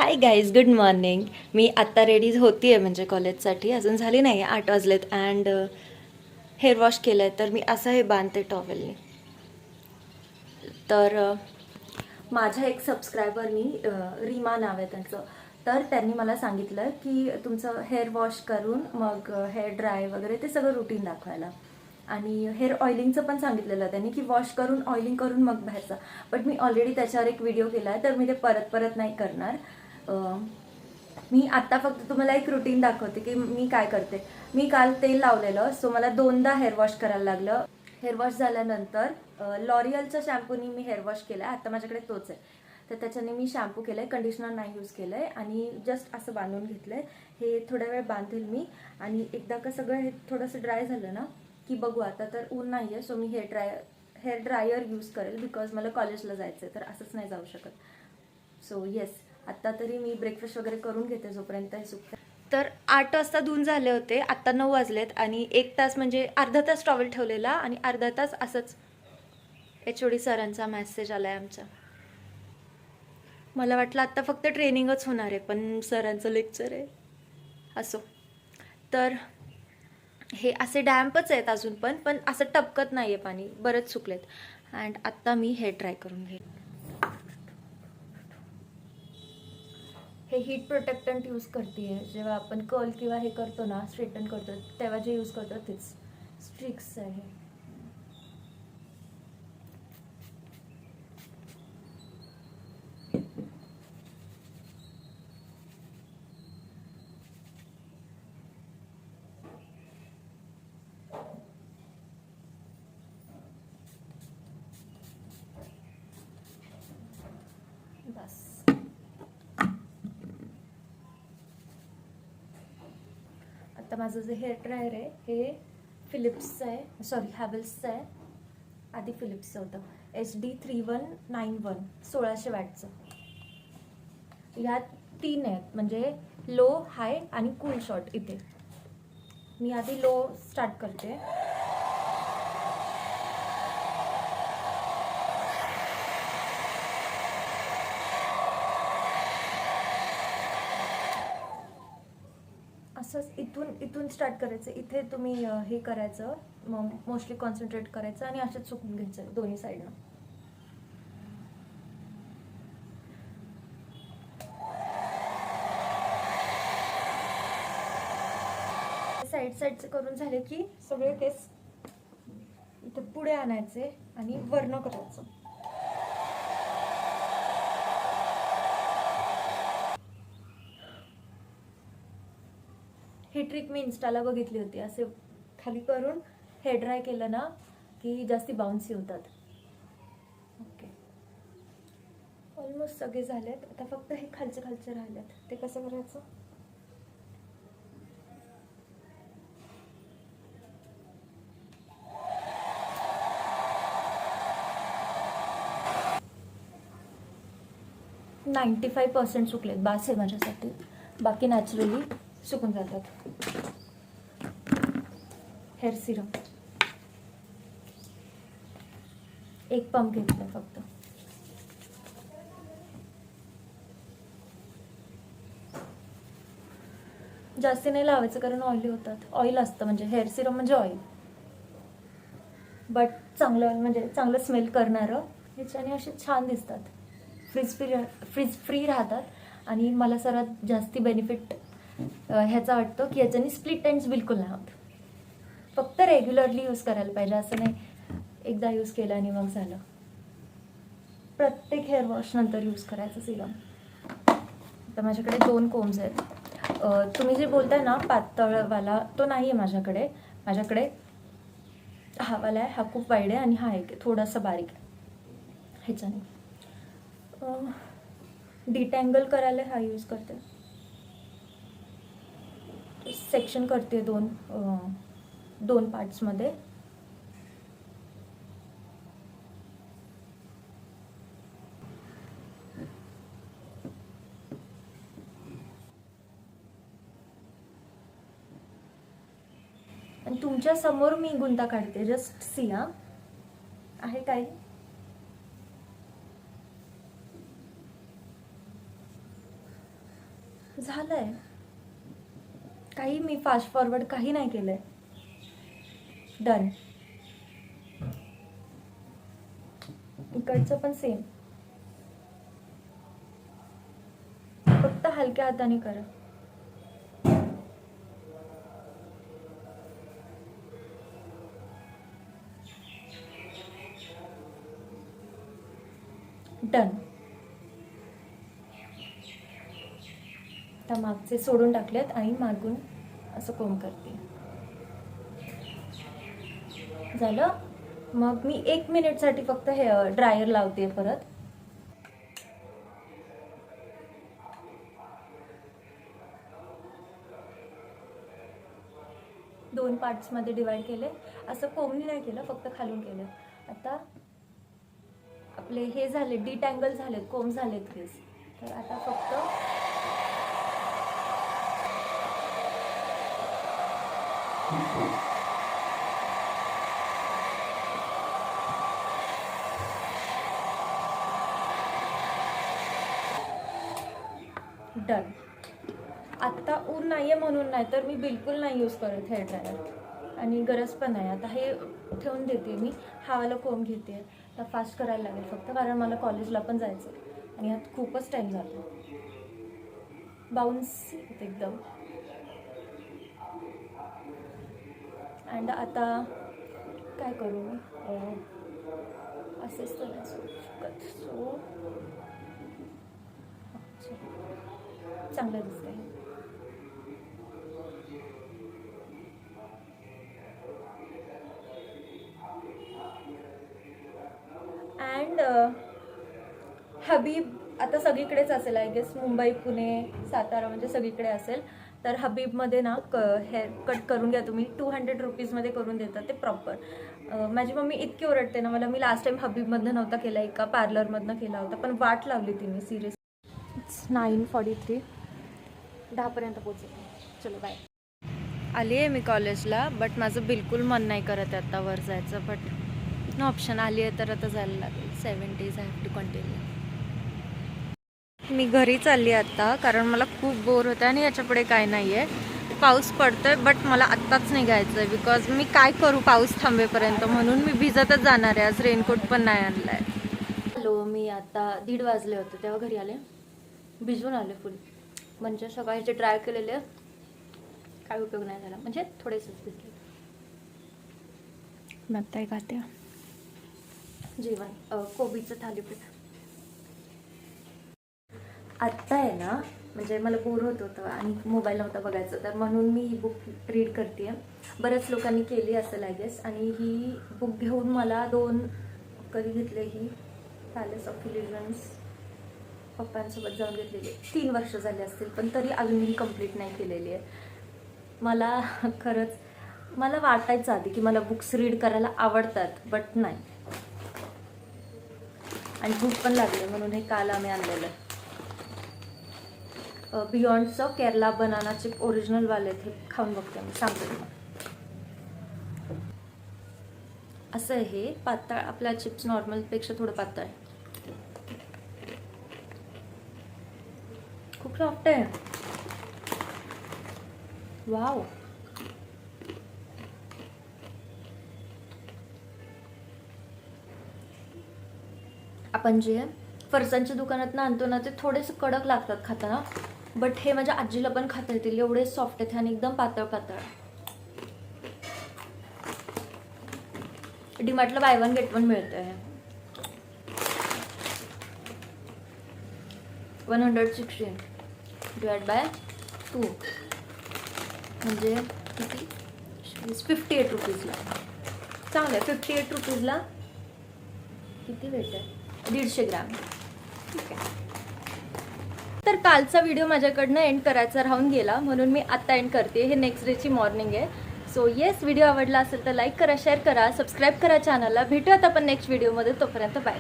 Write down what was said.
हाय guys, good morning. मी आत्ता ready होती आहे म्हणजे कॉलेजसाठी. अजून झाली नाही आहे, 8 वाजलेत. अँड हेअर वॉश केलं आहे. तर मी असं हे बांधते टॉवेलने. तर माझ्या एक सबस्क्रायबरनी, रीमा नाव आहे त्यांचं, तर त्यांनी मला सांगितलं की तुमचं हेअर वॉश करून मग हेअर ड्राय वगैरे ते सगळं रुटीन दाखवायला. आणि हेअर ऑइलिंगचं पण सांगितलेलं त्यांनी की वॉश करून ऑइलिंग करून मग बाहेरचं. बट मी ऑलरेडी त्याच्यावर एक व्हिडिओ केला आहे, तर मी ते परत नाही करणार. मी आत्ता फक्त तुम्हाला एक रुटीन दाखवते की मी काय करते. मी काल तेल लावलेलं, सो मला 2दा हेअर वॉश करायला लागलं. हेअर वॉश झाल्यानंतर लॉरियलच्या शॅम्पूनी मी हेअर वॉश केलं आहे. आता माझ्याकडे तोच आहे, तर त्याच्याने मी शॅम्पू केलं आहे, कंडिशनर नाही यूज केलं आहे. आणि जस्ट असं बांधून घेतलं आहे. हे थोड्या वेळ बांधेल मी. आणि एकदा का सगळं हे थोडंसं ड्राय झालं ना की बघू. आता तर ऊन नाही आहे, सो मी हेअर ड्रायर यूज करेल, बिकॉज मला कॉलेजला जायचं आहे, तर असंच नाही जाऊ शकत. सो येस, आत्ता तरी मी ब्रेकफास्ट वगैरे करून घेते जोपर्यंत हे सुकते. तर 8 वाजता धुवून झाले होते, आत्ता 9 वाजलेत. आणि 1 तास म्हणजे अर्धा तास टॉवेल ठेवलेला आणि अर्धा तास असंच. HOD सरांचा मेसेज आला आहे आमचा. मला वाटलं आत्ता फक्त ट्रेनिंगच होणार आहे, पण सरांचं लेक्चर आहे. असो. तर हे असे डॅम्पच आहेत अजून पण असं टपकत नाही आहे पाणी, बरेच सुकलेत. अँड आत्ता मी हेअर ड्राय करून घेईन. हे हीट प्रोटेक्टंट यूज करते आहे. जेव्हा आपण कर्ल किंवा हे करतो ना, स्ट्रेटन करतो, तेव्हा जे यूज करतो तेच स्ट्रिक्स आहे. बस. आता माझं जे हेअर ड्रायर आहे हे फिलिप्सचं आहे, सॉरी हॅवेल्सचं आहे. आधी फिलिप्सचं होतं, HD 3191, 1600 वॅटचं. यात 3 आहेत, म्हणजे लो, हाय आणि कूल शॉट. इथे मी आधी लो स्टार्ट करते. असंच इथून स्टार्ट करायचं. इथे तुम्ही हे करायचं, मग मोस्टली कॉन्सन्ट्रेट करायचं आणि असंच सुकून घ्यायचं दोन्ही साईडनं. साईडचे करून झाले की सगळे केस इथे पुढे आणायचे आणि वर्ण करायचं. ही ट्रिक मी इन्स्टाला बघितली होती. असे खाली करून हेअर ड्राय केलं ना की जास्ती बाउन्सी होतात. ओके, ऑलमोस्ट सगळे झालेत. आता फक्त हे खालचे राहिलेत. ते कसं करायचं? - 95% सुकलेत, बास आहे माझ्यासाठी. बाकी नॅचरली सुकून जातात. हेअर सिरम 1 पंप घेतलं फक्त. जास्ती नाही लावायचं कारण ऑइली होतात. ऑइल असतं, म्हणजे हेअर सिरम म्हणजे ऑइल, बट चांगलं स्मेल करणारं. ह्याच्याने असे छान दिसतात, फ्रीज फ्री राहतात. आणि मला सर्वात जास्ती बेनिफिट ह्याचा वाटतो की याच्याने स्प्लिट एंड्स बिलकुल नाही होत. फक्त रेग्युलरली यूज करायला पाहिजे, असं नाही एकदा यूज केलं आणि मग झालं. प्रत्येक हेअर वॉश नंतर यूज करायचं सिरम. आता माझ्याकडे 2 कोम्स आहेत. तुम्ही जे बोलताय ना पातळवाला, तो नाही आहे माझ्याकडे. हा वाला आहे, हा खूप वाईड आहे. आणि हा एक थोडासा बारीक आहे. ह्याच्याने डिटँगल करायला हा यूज करते. सेक्शन करते 2 पार्ट्समध्ये. आणि तुमच्या समोर मी गुंता काढते, जस्ट सी. आहे काय? झालंय. काही मी फास्ट फॉरवर्ड काही नाही केलंय. डन. इकडचं पण सेम. फक्त हलक्या हाताने करा. डन. आता मागचे सोडून टाकलेत आणि मागून असं कोंब करते. झालं. मग मी 1 मिनिटसाठी फक्त हे ड्रायर लावते परत. दोन पार्ट्स मध्ये डिवाइड केले. असं कोंबनी नाही केलं, फक्त खालून केलं. आता आपले हे झाले, डिटँगल झालेत, कोंब झालेत केस. तर आता फक्त डन. आता ऊन नाहीये म्हणून नाही तर मी बिलकुल नाही यूज करत हेअर ड्रायर, आणि गरज पण नाही. आता हे ठेवून देते मी. हावाला कोंब घेते. आता फास्ट करायला लागेल फक्त, कारण मला कॉलेजला पण जायचं आणि ह्यात खूपच टाईम जातो. बाउन्स एकदम. अँड आता काय करू, असेच तर नाही सोडू शकत. सो चांगलं दिसतंय. अँड हबीब आता सगळीकडेच असेल आय गेस. मुंबई, पुणे, सातारा म्हणजे सगळीकडे असेल. तर हबीबमध्ये ना हेअर कट करून घ्या तुम्ही. 200 रुपीजमध्ये करून देतात ते प्रॉपर. माझी मम्मी इतकी ओरडते ना मला. मी लास्ट टाइम हबीबमधनं नव्हता केला, एका पार्लरमधनं केला होता, पण वाट लावली तिने सिरियस. 9:43. 10पर्यंत पोचते. चलो बाय. आली आहे मी कॉलेजला, बट माझं बिलकुल मन नाही करत आता वर जायचं. But no option. आली आहे तर आता जायला लागेल. 7 days I have to continue. मी घरी चालली आता, कारण मला खूप बोर होतं आणि याच्यापुढे काय नाही आहे. पाऊस पडतोय, बट मला आत्ताच निघायचं आहे, बिकॉज मी काय करू पाऊस थांबेपर्यंत. म्हणून मी भिजतच जाणार आहे. आज रेनकोट पण नाही आणला आहे. हॅलो, मी आता 1:30 वाजले होते तेव्हा घरी आले. भिजून आले फुल. म्हणजे सकाळी जे ट्राय केलेले काय उपयोग नाही झाला, म्हणजे थोडेसेच भिजले. मी आत्ता एक खाते जेवण, कोबीचं थालीपीठ. आत्ता आहे ना, म्हणजे मला बोर होत होतं आणि मोबाईल नव्हता बघायचं, तर म्हणून मी ही बुक रीड करते. बऱ्याच लोकांनी केली असेल आय गेस. आणि ही बुक घेऊन मला 2 कधी घेतले, ही पॅलेस ऑफ इल्युजन्स पप्पांसोबत जाऊन घेतलेली. 3 वर्ष झाले असतील, पण तरी अजून मी कंप्लीट नाही केलेली आहे. मला खरंच मला वाटायचं आधी की मला बुक्स रीड करायला आवडतात, बट नाही. आणि भूक पण लागली म्हणून हे काल आम्ही आणलेलं. बियॉन्डचं केरला बनाना चिप ओरिजिनल वाले, हे खाऊन बघते मी, सांगते तुम्हाला. असं आहे हे पातळ. आपल्या चिप्स नॉर्मलपेक्षा थोडं पातळ आहे. खूप सॉफ्ट आहे. वाव. आपण जे फरसांच्या दुकानात आणतो ना, ते थोडेसे कडक लागतात खाताना, बट हे माझ्या आजीला पण खाता येतील, एवढे सॉफ्ट आहेत आणि एकदम पातळ पातळ. डीमार्टला बाय 1 गेट 1 मिळतंय. 116 डिवाइड बाय 2 म्हणजे किती, 58 रुपीजला. चांगलं आहे. 58 रुपीजला किती वेट आहे, 150 ग्रॅम. ठीक आहे. तर कालचा व्हिडिओ माझ्याकडनं एंड करायचा राहून गेला, म्हणून मी आता एंड करते. हे नेक्स्ट डेची मॉर्निंग आहे. सो येस, व्हिडिओ आवडला असेल तर लाईक करा, शेअर करा, सबस्क्राईब करा चॅनलला. भेटूयात आपण नेक्स्ट व्हिडिओमध्ये. तोपर्यंत बाय.